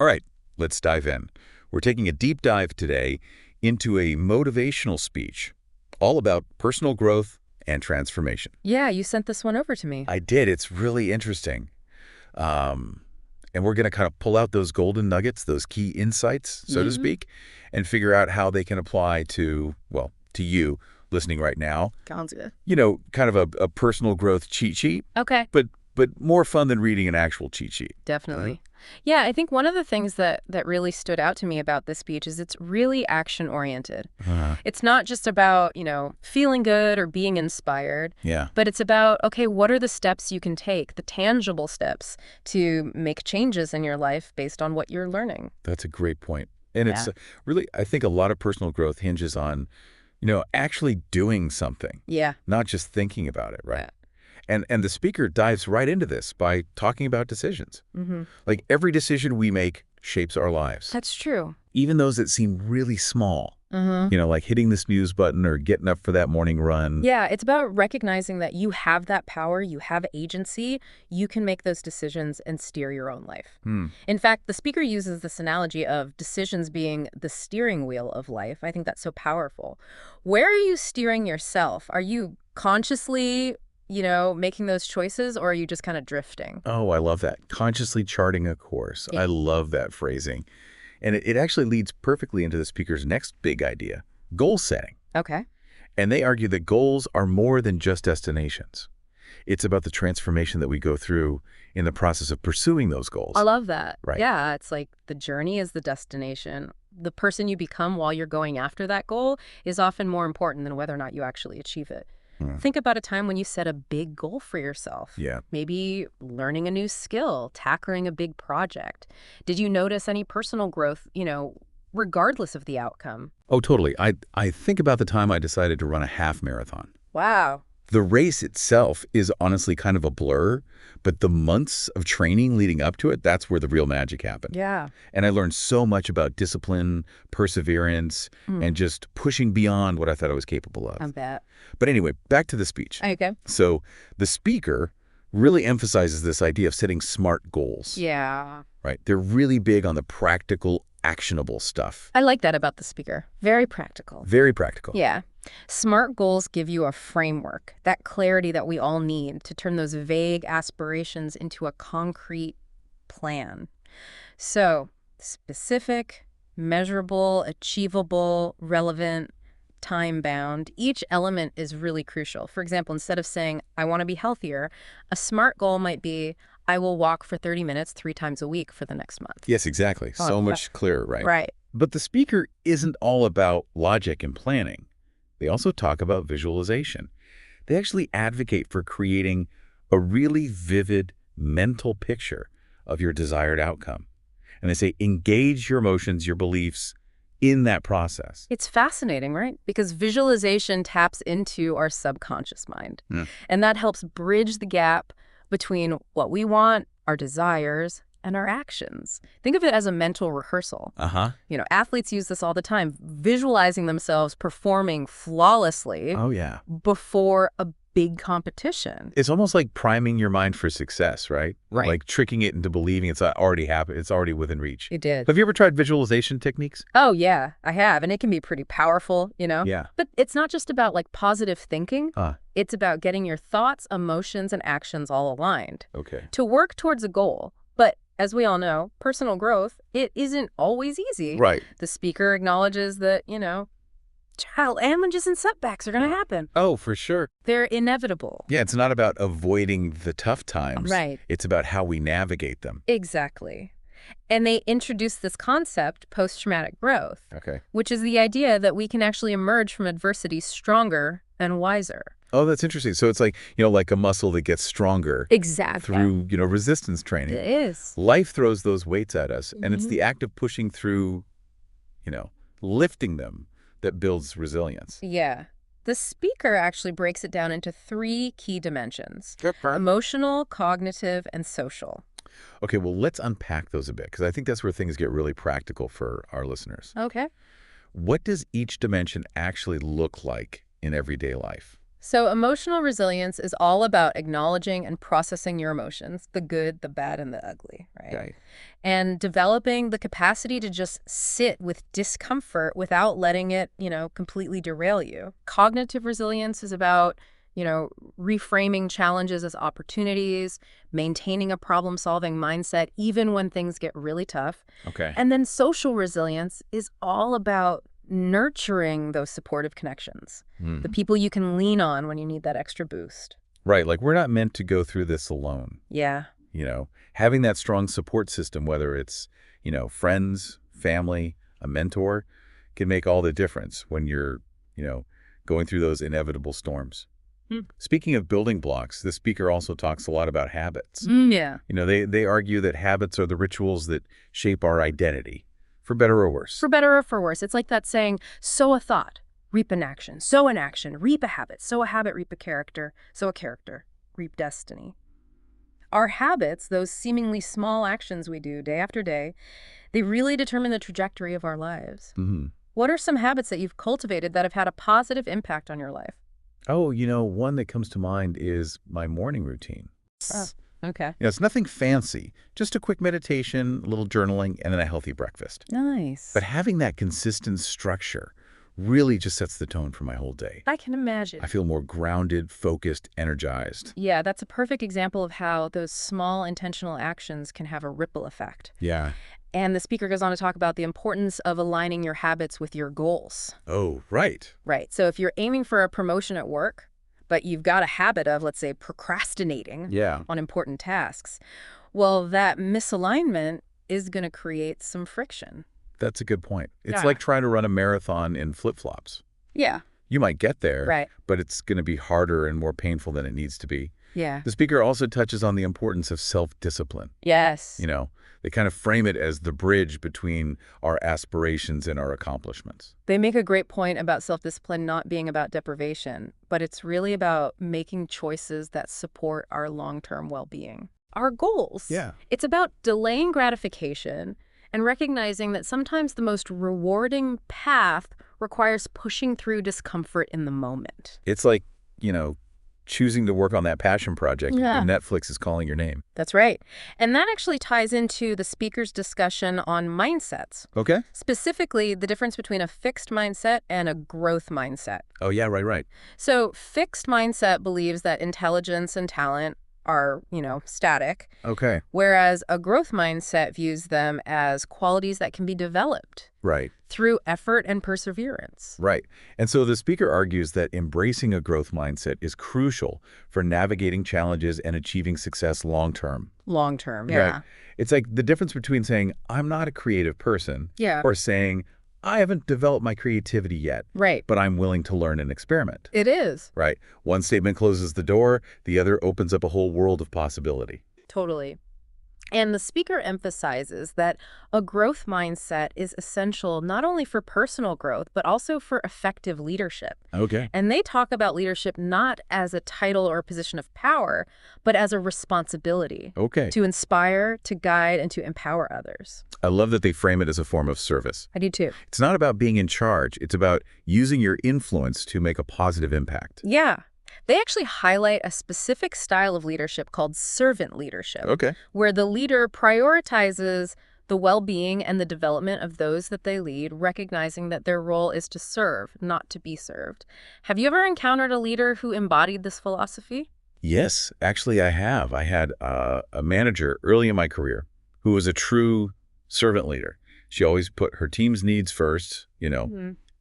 All right, let's dive in. We're taking a deep dive today into a motivational speech all about personal growth and transformation. Yeah, you sent this one over to me. I did. It's really interesting. Um, and we're going to kind of pull out those golden nuggets, those key insights, so to Mhm. speak, and figure out how they can apply to, well, to you listening right now. Sounds good. Kind of a personal growth cheat sheet, Okay. but more fun than reading an actual cheat sheet. Definitely. Yeah, I think one of the things that really stood out to me about this speech is it's really action-oriented. Uh, It's not just about, feeling good or being inspired, yeah, but it's about, okay, what are the steps you can take, the tangible steps to make changes in your life based on what you're learning. that's a great point. And Yeah. it's really, I think a lot of personal growth hinges on, actually doing something, Yeah. not just thinking about it, right? Yeah. And the speaker dives right into this by talking about decisions. Mm-hmm. Like every decision we make shapes our lives, That's true. even those that seem really small, Mm-hmm. like hitting the snooze button or getting up for that morning run. Yeah, it's about recognizing that you have that power, you have agency, you can make those decisions and steer your own life. Hmm. In fact, the speaker uses this analogy of decisions being the steering wheel of life. I think that's so powerful. Where are you steering yourself? Are you consciously, making those choices, or are you just kind of drifting? Oh, I love that. Consciously charting a course. Yeah. I love that phrasing. And it actually leads perfectly into the speaker's next big idea, goal setting. Okay. And they argue that goals are more than just destinations. It's about the transformation that we go through in the process of pursuing those goals. I love that. Right. Yeah, it's like the journey is the destination. The person you become while you're going after that goal is often more important than whether or not you actually achieve it. Hmm. Think about a time when you set a big goal for yourself. Yeah. Maybe learning a new skill, tackling a big project. Did you notice any personal growth, regardless of the outcome? Oh, totally. I think about the time I decided to run a half marathon. Wow. The race itself is honestly kind of a blur, but the months of training leading up to it, that's where the real magic happened. Yeah. And I learned so much about discipline, perseverance, and just pushing beyond what I thought I was capable I of. bet. But anyway, back to the speech. Okay. So the speaker really emphasizes this idea of setting smart goals, Yeah. right? They're really big on the practical, actionable stuff. I like that about the speaker. Very practical. Very practical. Yeah. SMART goals give you a framework, that clarity that we all need to turn those vague aspirations into a concrete plan. So, specific, measurable, achievable, relevant, time-bound. Each element is really crucial. For example, instead of saying, I want to be healthier, a SMART goal might be, I will walk for 30 minutes 3 times a week for the next month. Yes, exactly. Oh, So much clearer, right? Right. But the speaker isn't all about logic and planning. They also talk about visualization. They actually advocate for creating a really vivid mental picture of your desired outcome. And they say engage your emotions, your beliefs in that process. It's fascinating, right? Because visualization taps into our subconscious mind. Hmm. And that helps bridge the gap between what we want, our desires, and our actions. Think of it as a mental rehearsal. Uh-huh. Athletes use this all the time, visualizing themselves performing flawlessly Oh, yeah. before a big competition. It's almost like priming your mind for success, right? Right. Like tricking it into believing it's already happened. It's already within reach. You did. Have you ever tried visualization techniques? Oh, yeah, I have. And it can be pretty powerful, Yeah. But it's not just about positive thinking. Ah, It's about getting your thoughts, emotions, and actions all aligned okay. to work towards a goal. But as we all know, personal growth, it isn't always easy. Right. The speaker acknowledges that, challenges and setbacks are going to happen. Oh, for sure. They're inevitable. Yeah, it's not about avoiding the tough times. Right. It's about how we navigate them. Exactly. And they introduce this concept, post-traumatic growth, Okay. which is the idea that we can actually emerge from adversity stronger and wiser. Oh, that's interesting. So it's like, like a muscle that gets stronger Exactly. through, resistance training. It is. Life throws those weights at us, and it's Mhm. the act of pushing through, lifting them that builds resilience. Yeah. The speaker actually breaks it down into 3 key dimensions: emotional, cognitive, and social. Okay, well, let's unpack those a bit, because I think that's where things get really practical for our listeners. Okay. What does each dimension actually look like in everyday life? So emotional resilience is all about acknowledging and processing your emotions, the good, the bad, and the ugly, right? Right. And developing the capacity to just sit with discomfort without letting it, completely derail you. Cognitive resilience is about, reframing challenges as opportunities, maintaining a problem-solving mindset even when things get really tough. Okay. And then social resilience is all about nurturing those supportive connections, the Mhm. people you can lean on when you need that extra boost. Right. Like, we're not meant to go through this alone. Yeah. Having that strong support system, whether it's, friends, family, a mentor, can make all the difference when you're, you know, going through those inevitable storms. Hmm. Speaking of building blocks, the speaker also talks a lot about habits. Yeah. They argue that habits are the rituals that shape our identity, for better or worse. For better or for worse, it's like that saying, sow a thought, reap an action, sow an action, reap a habit, sow a habit, reap a character, sow a character, reap destiny. Our habits, those seemingly small actions we do day after day, they really determine the trajectory of our lives. hmm What are some habits that you've cultivated that have had a positive impact on your life? Oh, one that comes to mind is my morning routine. Oh, okay. It's nothing fancy, just a quick meditation, a little journaling, and then a healthy breakfast. Nice. But having that consistent structure really just sets the tone for my whole day. I can imagine. I feel more grounded, focused, energized. Yeah, that's a perfect example of how those small intentional actions can have a ripple effect. Yeah. And the speaker goes on to talk about the importance of aligning your habits with your goals. Oh, right. Right. So if you're aiming for a promotion at work, but you've got a habit of, let's say, procrastinating Yeah. on important tasks, well, that misalignment is going to create some friction. That's a good point. It's Yeah. like trying to run a marathon in flip-flops. Yeah. You might get there, Right. but it's going to be harder and more painful than it needs to be. Yeah. The speaker also touches on the importance of self-discipline. Yes. They kind of frame it as the bridge between our aspirations and our accomplishments. They make a great point about self-discipline not being about deprivation, but it's really about making choices that support our long-term well-being. Our goals. Yeah. It's about delaying gratification and recognizing that sometimes the most rewarding path requires pushing through discomfort in the moment. It's like, choosing to work on that passion project Yeah. when Netflix is calling your name. That's right. And that actually ties into the speaker's discussion on mindsets, Okay. specifically the difference between a fixed mindset and a growth mindset. Oh, yeah, right. So fixed mindset believes that intelligence and talent are, static, Okay. whereas a growth mindset views them as qualities that can be developed Right. through effort and perseverance. Right. And so the speaker argues that embracing a growth mindset is crucial for navigating challenges and achieving success long-term. Long term, Right. yeah. It's like the difference between saying, I'm not a creative person, Yeah, or saying, I haven't developed my creativity yet, right. but I'm willing to learn and experiment. It is. Right. One statement closes the door, the other opens up a whole world of possibility. Totally. And the speaker emphasizes that a growth mindset is essential not only for personal growth, but also for effective leadership. Okay. And they talk about leadership not as a title or a position of power, but as a responsibility Okay. to inspire, to guide, and to empower others. I love that they frame it as a form of service. I do too. It's not about being in charge. It's about using your influence to make a positive impact. Yeah. They actually highlight a specific style of leadership called servant leadership, Okay. where the leader prioritizes the well-being and the development of those that they lead, recognizing that their role is to serve, not to be served. Have you ever encountered a leader who embodied this philosophy? Yes, actually I have. I had a manager early in my career who was a true servant leader. She always put her team's needs first,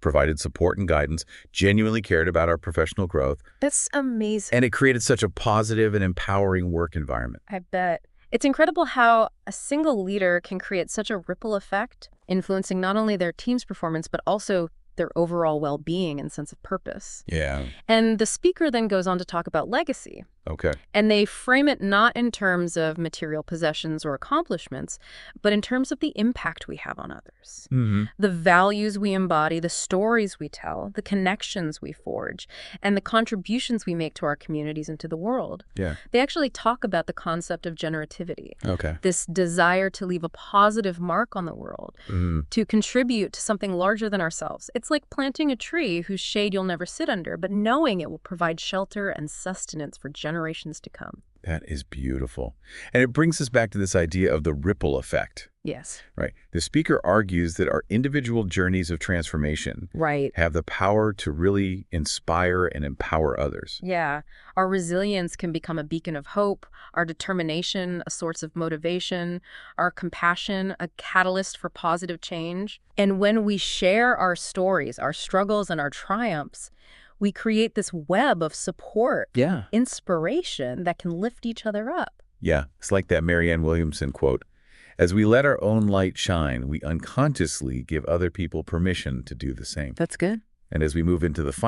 provided support and guidance, genuinely cared about our professional growth, That's amazing. and it created such a positive and empowering work environment. I bet. It's incredible how a single leader can create such a ripple effect, influencing not only their team's performance, but also their overall well-being and sense of purpose. Yeah. And the speaker then goes on to talk about legacy. Okay. And they frame it not in terms of material possessions or accomplishments, but in terms of the impact we have on others. Mm-hmm. The values we embody, the stories we tell, the connections we forge, and the contributions we make to our communities and to the world. Yeah. They actually talk about the concept of generativity, Okay. this desire to leave a positive mark on the world, Mm, to contribute to something larger than ourselves. It's like planting a tree whose shade you'll never sit under, but knowing it will provide shelter and sustenance for generations to come. that is beautiful. And it brings us back to this idea of the ripple effect, Yes. right? The speaker argues that our individual journeys of transformation Right. have the power to really inspire and empower others. Yeah. Our resilience can become a beacon of hope, our determination a source of motivation, our compassion a catalyst for positive change. And when we share our stories, our struggles, and our triumphs, we create this web of support, Yeah. inspiration that can lift each other up. Yeah, it's like that Marianne Williamson quote. As we let our own light shine, we unconsciously give other people permission to do the same. That's good. And as we move into the final